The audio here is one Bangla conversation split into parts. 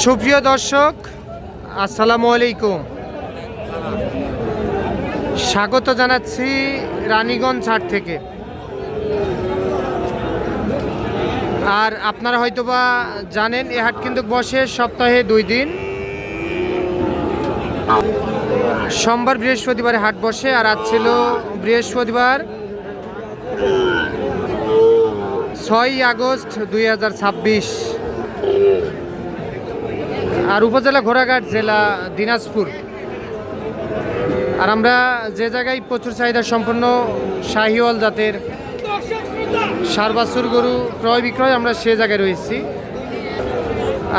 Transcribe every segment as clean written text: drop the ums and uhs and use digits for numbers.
সুপ্রিয় দর্শক, আসসালামু আলাইকুম। স্বাগত জানাচ্ছি রানীগঞ্জ হাট থেকে। আর আপনারা হয়তোবা জানেন এ হাট কিন্তু বসে সপ্তাহে 2 দিন, সোমবার বৃহস্পতিবারে হাট বসে। আর আজ ছিল বৃহস্পতিবার 6 আগস্ট 2026। আর উপজেলা ঘোড়াঘাট, জেলা দিনাজপুর। আর আমরা যে জায়গায় প্রচুর চাহিদা সম্পন্ন শাহিওয়াল জাতের ষাঁড় বাছুর গরু ক্রয় বিক্রয়, আমরা সে জায়গায় রয়েছি।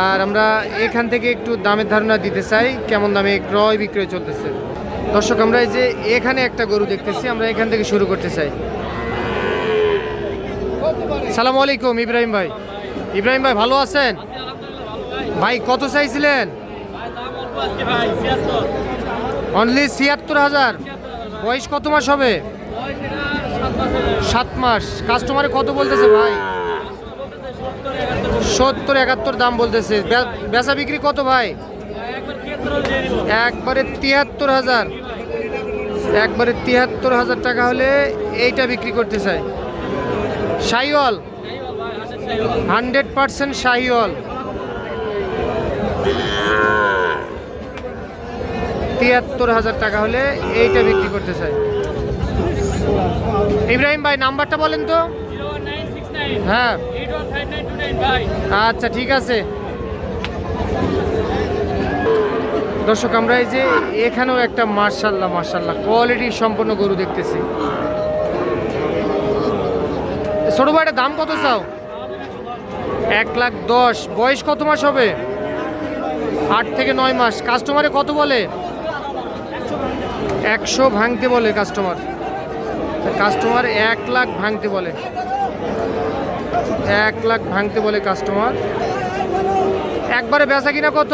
আর আমরা এখান থেকে একটু দামের ধারণা দিতে চাই, কেমন দামে ক্রয় বিক্রয় চলতেছে। দর্শক, আমরা এই যে এখানে একটা গরু দেখতেছি, আমরা এখান থেকে শুরু করতে চাই। সালামু আলাইকুম ইব্রাহিম ভাই। ইব্রাহিম ভাই, ভালো আছেন ভাই? কত চাইছিলেন? অনলি ৭৬,০০০। বয়স কত মাস হবে? 7 মাস। কাস্টমারে কত বলতেছে ভাই? ৭০-৭১ দাম বলতেছে। বেচা বিক্রি কত ভাই? একবারে ৭৩,০০০। একবারে ৭৩,০০০ টাকা হলে এইটা বিক্রি করতে চাই। শাহিওয়াল, 100% শাহিওয়াল। ৭৩,০০০ টাকা হলে এইটা বিক্রি করতে চাই। ইব্রাহিম ভাই, নাম্বারটা বলেন তো। হ্যাঁ, আচ্ছা ঠিক আছে। দর্শক, আমরা এই যে এখানেও একটা মাশাআল্লাহ মাশাআল্লাহ কোয়ালিটি সম্পন্ন গরু দেখতেছি। ছোট ভাইটার দাম কত চাও? 1,10,০০০। বয়স কত মাস হবে? 8 থেকে 9 মাস। কাস্টমারে কত বলে? 100 ভাঙতে বলে কাস্টমার। 1 লাখ ভাঙতে বলে। 1 লাখ ভাঙতে বলে কাস্টমার। একবারে বেচা কিনা কত?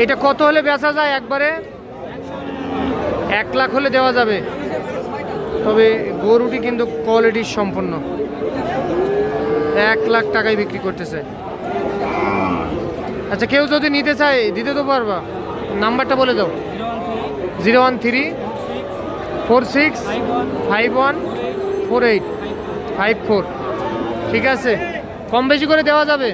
এটা কত হলে বেচা যায়? একবারে 1 লাখ হলে দেওয়া যাবে। তবে গরুটি কিন্তু কোয়ালিটির সম্পন্ন। 1 লাখ টাকায় বিক্রি করতেছে। আচ্ছা, কেউ যদি নিতে চায় দিতে তো পারবা? নাম্বারটা বলে দাও। 01346514854। ঠিক আছে, কম বেশি করে দেওয়া যাবে।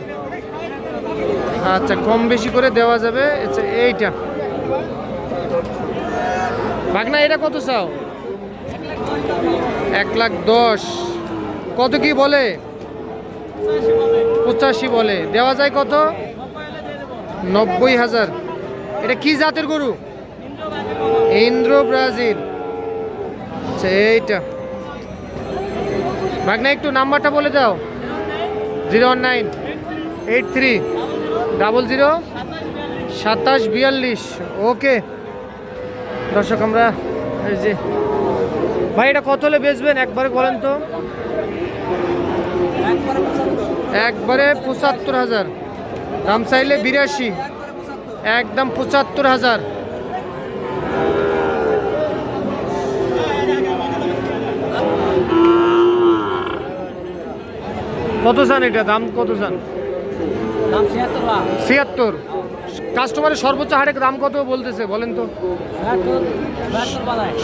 আচ্ছা, কম বেশি করে দেওয়া যাবে। আচ্ছা, এইটা ভাগনা, এটা কত চাও? 1,10,০০০। কত কি বলে? 85 বলে। দেওয়া যায় কত? 90,০০০। এটা কি জাতের গরু? ইন্দ্র ব্রাজিল। আচ্ছা, এইটা ভাগনা, একটু নাম্বারটা বলে দাও। 01983002742। ওকে দর্শক, আমরা এই যে ভাই, এটা কত হলে বেচবেন একবারে বলেন তো? একবারে ৭৫,০০০। দাম চাইলে ৮২। একদম ৭৫,০০০। কত চান? এটা দাম কত চান? ৭৬। কাস্টমারের সর্বোচ্চ হাটে দাম কত বলতেছে বলেন তো?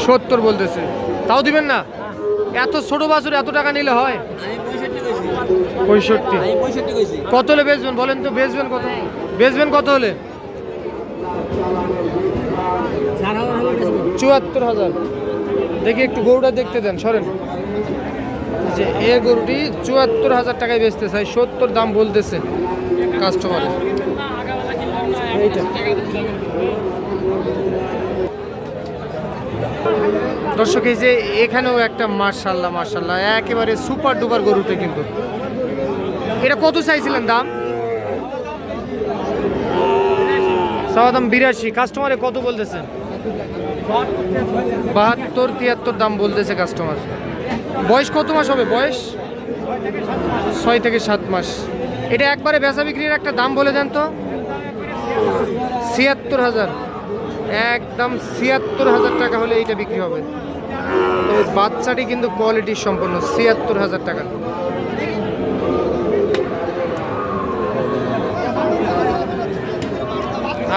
৭০ বলতেছে। তাও দিবেন না? এত ছোট বাছুর এত টাকা নিলে হয়? ৬৫। কত হলে বেচবেন বলেন তো? বেচবেন কত? বেচবেন কত হলে? ৭৪,০০০। দেখি একটু গরুটা দেখতে দেন, সরেন। যে এ গরুটি ৭৪,০০০ টাকায় বেচতে চাই। ৭০ দাম বলতেছে কাস্টমারের। দর্শক, এই যে এখানেও একটা মাশাআল্লাহ মাশাআল্লাহ একেবারে সুপার ডুপার গরুটা। কিন্তু এটা কত চাইছিলেন দাম? চাওয়া দাম ৮২। কাস্টমারে কত বলতেছে? ৭২-৭৩ দাম বলতেছে কাস্টমার। বয়স কত মাস হবে? বয়স 6 থেকে 7 মাস। এটা একবারে বেচা বিক্রির একটা দাম বলে দেন তো। ৭৬,০০০। একদম ৭৬,০০০ টাকা হলে এইটা বিক্রি হবে। তো বাচ্চাটি কিন্তু কোয়ালিটি সম্পন্ন। ৭৬,০০০ টাকা।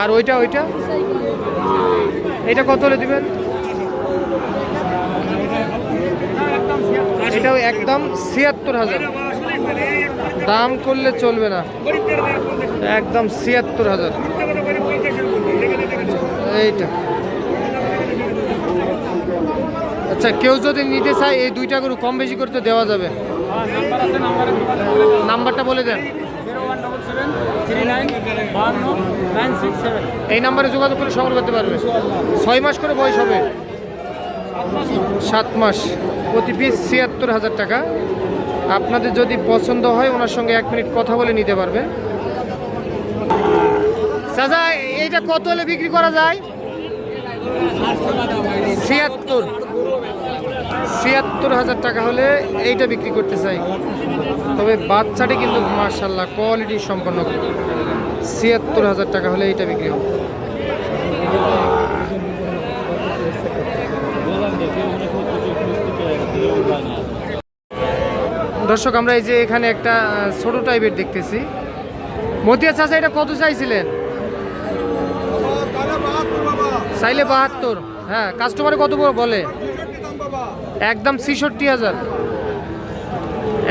আর ওইটা এটা কত হলে দিবেন? এটাও একদম ৭৬,০০০, দাম করলে চলবে না, একদম ৭৬,০০০। এইটা আচ্ছা, কেউ যদি নিতে চায় এই দুইটা গরু কম বেশি করতে দেওয়া যাবে। নাম্বারটা বলে দেন। এই নাম্বারে যোগাযোগ করে সংগ্রহ করতে পারবে। 6 মাস করে বয়স হবে, 7 মাস, প্রতি পিস ৭৬,০০০ টাকা। আপনাদের যদি পছন্দ হয় ওনার সঙ্গে 1 মিনিট কথা বলে নিতে পারবেন। চাচা এইটা কত হলে বিক্রি করা যায়? ৭৬,০০০ টাকা হলে এইটা বিক্রি করতে চাই। তবে বাচ্চাটি কিন্তু মাশাআল্লাহ কোয়ালিটি সম্পন্ন। ৭৬,০০০ টাকা হলে এইটা বিক্রি হবে। দর্শক আমরা এই যে এখানে একটা ছোট টাইপের দেখতেছি। মতিয়া চাচা এটা কত চাইছিলেন? চাইলে ৭২। হ্যাঁ, কাস্টমারে কত বলে? একদম ৬৬,০০০,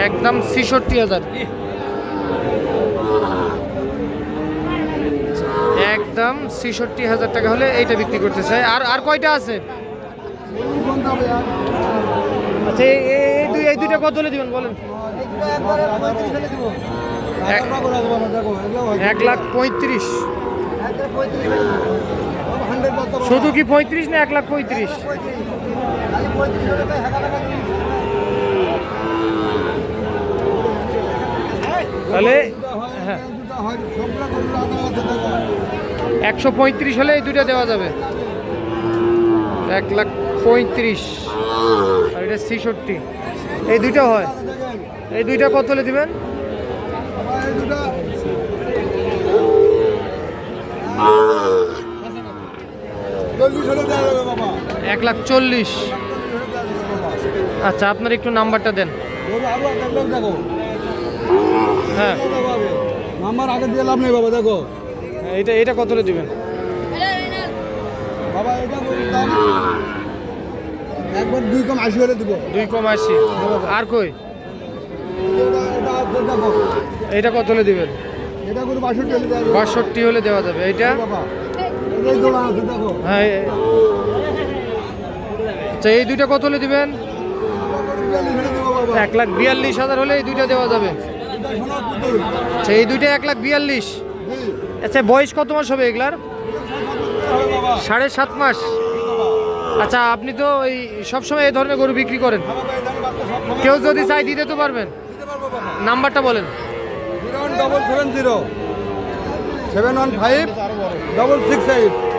একদম ৬৬,০০০, একদম ৬৬,০০০ টাকা হলে এইটা বিক্রি করতে চাই। আর কয়টা আছে? আচ্ছা এই দুইটা কত হলে দিবেন বলেন? ১,৩৫,০০০। শুধু কি ৩৫ না ১,৩৫,০০০? তাহলে হ্যাঁ, ১৩৫ হলে এই দুইটা দেওয়া যাবে। ১,৩৫,০০০ আর এটা ৬৬। এই দুইটা হয়, এই দুইটা কত হলে দিবেন? ১,৪০,০০০। আচ্ছা আপনার একটু নাম্বারটা দেন। হ্যাঁ, নাম্বার আগে দিয়ে লাভ নেই বাবা। দেখো এটা কত হলে দিবেন? বাবা এটা একবার ২ কম ৮০ হলে দিব। ২ কম ৮০। আর কই এটা কত হলে দিবেন? এটা করে ৬২ হলে দেওয়া যাবে। ৬২ হলে দেওয়া যাবে। এইটা বাবা এই জোড়া আছে দেখো। হ্যাঁ, আচ্ছা এই দুইটা কত হলে দিবেন? ১,৪২,০০০ হলে এই দুইটা দেওয়া যাবে। আচ্ছা এই দুইটা ১,৪২,০০০। আচ্ছা বয়স কত মাস হবে এগুলার? ৭.৫ মাস। আচ্ছা আপনি তো এই সবসময় এই ধরনের গরু বিক্রি করেন, কেউ যদি চাই দিতে তো পারবেন? নাম্বারটা বলেন। 0170707156668।